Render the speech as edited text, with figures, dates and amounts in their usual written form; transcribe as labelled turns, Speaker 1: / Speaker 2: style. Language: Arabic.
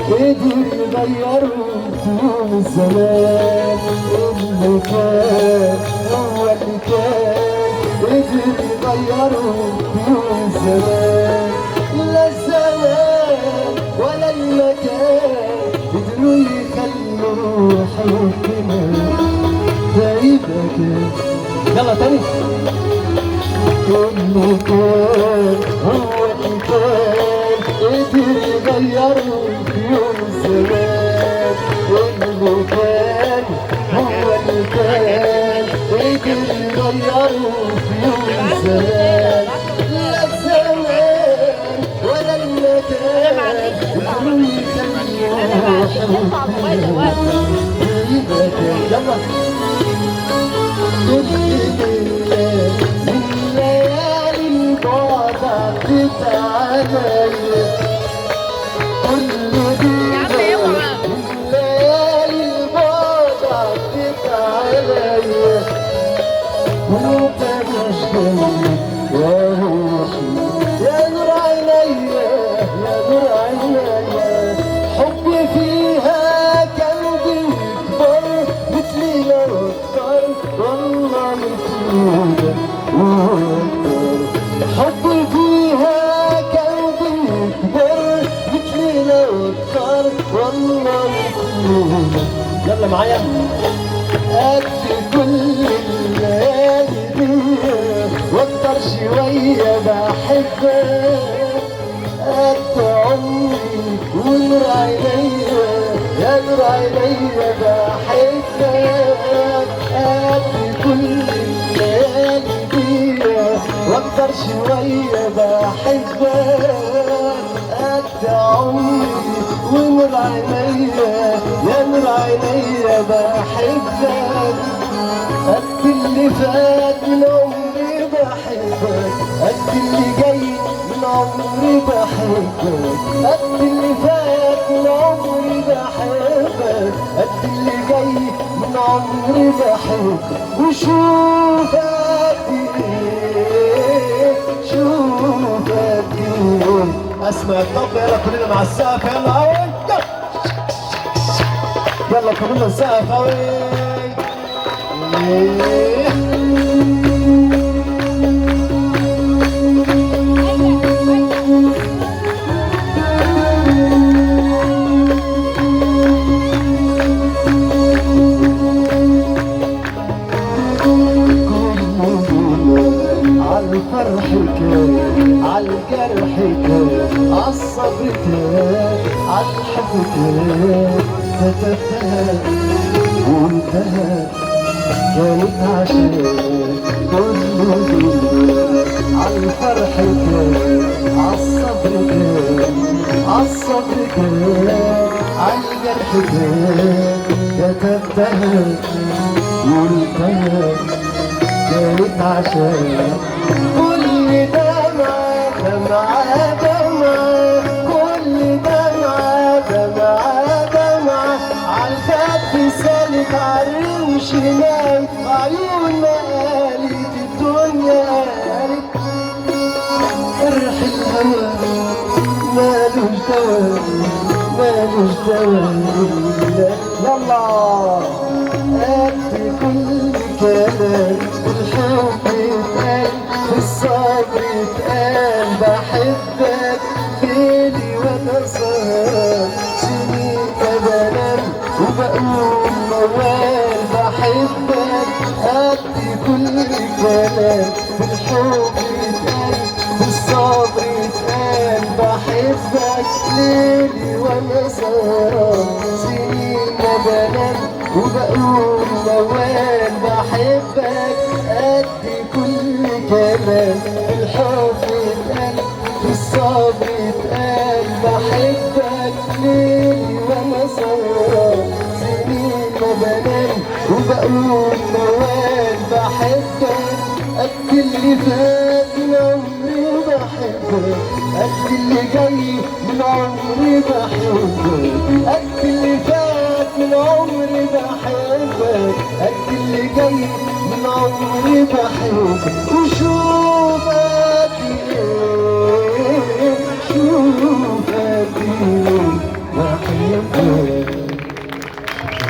Speaker 1: قدر يغيروا طول الزمان. اللي كان هو اللي كان قدر يغيروا طول الزمان. لا الزمان ولا المكان قدروا يخلوا حبنا دايما كان. يلا تاني. اللي كان هو اللي كان قدر يغيروا طول الزمان. اللي كان هو اللي كان قدر يغيروا طول الزمان. لا الزمان ولا المكان قدروا يخلوا حبنا دايما كان. يلا. كل ليالي البعد عدت عليا. كل ليالي البعد عدت عليا. وانت مش جنبي يا روحي يا نور عينيا يا نور عينيا. حبي فيها كان بيكبر مثلي لو اكتر والله مفيدة واكتر. حبي فيها كان بيكبر مثلي لو اكتر والله مفيدة. يلا معايا. قد كل الليالي دي واكتر شوية بحبك. قد عمري ونور عينيا يا نور عينيا بحبك. قد كل الليالي دي واكتر شوية بحبك. قد عمري ونور عينيا يا نور عينيا بحبك. قد اللي فات من عمري بحبك. قد اللي جاي من عمري بحبك. قد اللي فات من عمري بحبك. قد اللي جاي من عمري بحبك. وشوف قد ايه شوف قد ايه. اسمع الطبل. يلا كلنا مع السقف. يلا قوي. يلا كلنا السقف قوي. عالفرح كان عالجرح كان عالصبر كان عالحب كان كتبتها وانتهى كانت عشان كله عالفرح كان عالصبر كان عالصبر كان عالجرح كان كتبتها وانتهى كانت عشان كل دمعة دمعة دمعة. كل دمعة دمعة دمعة عالخد سالك عالرمش نام. عيوننا قالت الدنيا قالت فرح الهوى مالوش دوا مالوش دوا إلا. يلا. قد كل كلام الحب اتقال في الصبر اتقال. بحبك ليلي وانا سهران سنين ما بنام وبقول موال. بحبك قد كل كلام الحب اتقال في الصبر اتقال. بحبك ليلي وانا سهران سنين ما بنام وبقول موال. بحبك قد كل كلام الحب اتقال في الصبر اتقال. بحبك ليلي وانا سهران سنين ما بنام وبقول موال. بحبك قد اللي فات من عمري بحبك. قد اللي جاي من عمري بحبك. قد اللي فات من عمري بحبك. قد اللي جاي من عمري بحبك. وشوف قد ايه شوف